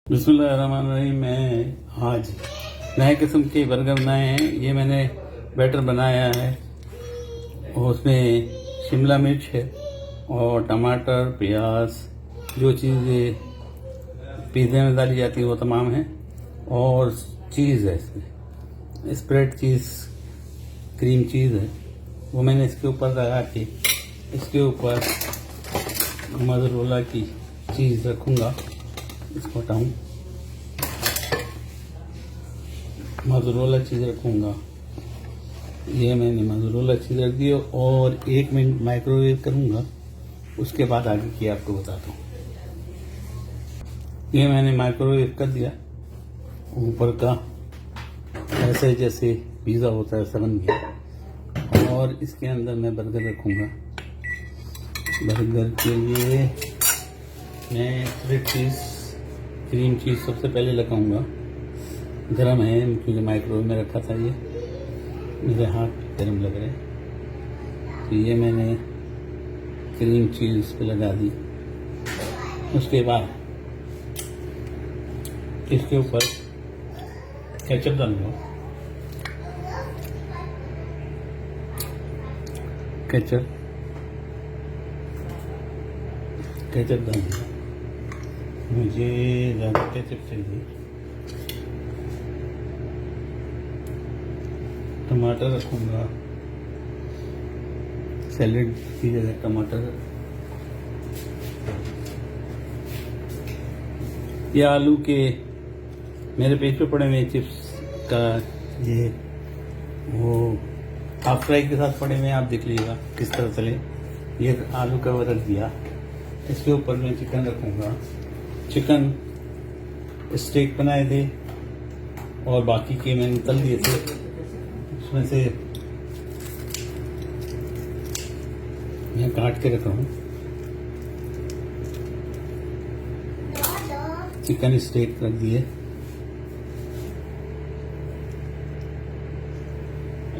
बिस्मिल्लाहिर्रहमानिर्रहीम। मैं आज नए किस्म के बर्गर बनाए हैं। ये मैंने बैटर बनाया है और उसमें शिमला मिर्च है और टमाटर, प्याज, जो चीज़ें पिज़्ज़े में डाली जाती है वो तमाम है, और चीज़ है इसमें स्प्रेड चीज़, क्रीम चीज़ है, वो मैंने इसके ऊपर लगा के इसके ऊपर मोज़रेला की चीज़ रखूँगा। इसको हटाऊँ, मोज़रेला चीज़ रखूँगा। ये मैंने मोज़रेला चीज़ रख दी और 1 मिनट माइक्रोवेव करूँगा, उसके बाद आगे की आपको बताता हूँ। ये मैंने माइक्रोवेव कर दिया, ऊपर का ऐसे जैसे पिज़्ज़ा होता है ऐसा बन गया। और इसके अंदर मैं बर्गर रखूँगा। बर्गर के लिए मैं स्प्रेड चीज़, क्रीम चीज़ सबसे पहले लगाऊंगा। गरम है क्योंकि माइक्रोवेव में रखा था, ये मेरे हाथ गरम लग रहे हैं, तो ये मैंने क्रीम चीज़ इस पर लगा दी। उसके बाद इसके ऊपर केचप डालूंगा। केचप डालूंगा, मुझे ज़्यादा केचप चाहिए। टमाटर रखूँगा, सैलेड की जगह टमाटर। ये आलू के मेरे पेज पे पड़े हुए चिप्स का, ये वो हाफ फ्राई के साथ पड़े हुए, आप देख लीजिएगा किस तरह चले। ये आलू का रख दिया। इसके ऊपर मैं चिकन रखूँगा। चिकन स्टेक बनाए थे और बाकी के मैंने तल दिए थे। उसमें से मैं काट के रख रहा हूँ। चिकन स्टेक रख दिए,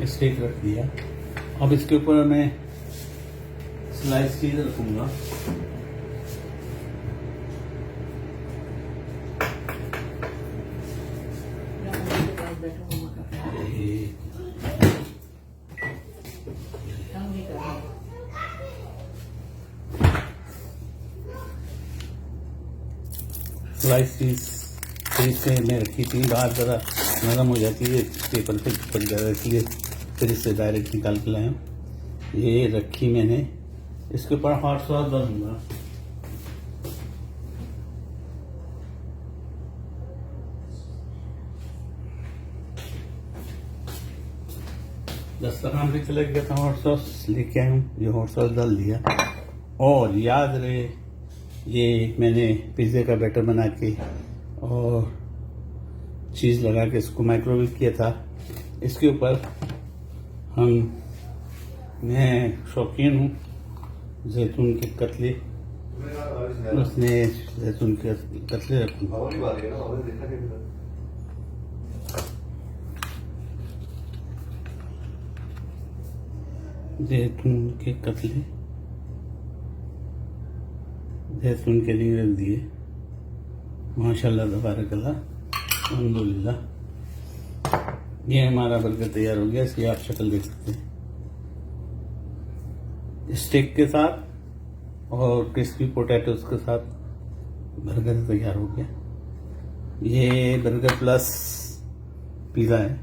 स्टेक रख दिया। अब इसके ऊपर मैं स्लाइस चीज रखूँगा। स्लाइस चीज से मैं रखी थी, बाहर ज़रा नरम हो जाती है, पेपर पे चिपक जाता है, इसलिए फिर इससे डायरेक्ट निकाल के लाया। ये रखी मैंने, इसके ऊपर हॉट सॉस डालूंगा। दस्तरखान पे चले गया था, हॉट सॉस लेके आया हूँ, ये हॉट सॉस डाल दिया। और याद रहे, ये मैंने पिज़्ज़े का बैटर बना के और चीज़ लगा के इसको माइक्रोवेव किया था। इसके ऊपर मैं शौकीन हूँ जैतून के कतले, उसमें जैतून के कतले रखूँगा। जैतून के कतले, जैतून के रिंग रख दिए। माशाल्लाह तबारकल्लाह, अल्हम्दुलिल्लाह। ये हमारा बर्गर तैयार हो गया। इसकी आप शक्ल देख सकते हैं, स्टेक के साथ और क्रिस्पी पोटैटोज के साथ बर्गर तैयार हो गया। ये बर्गर प्लस पिज़्ज़ा है।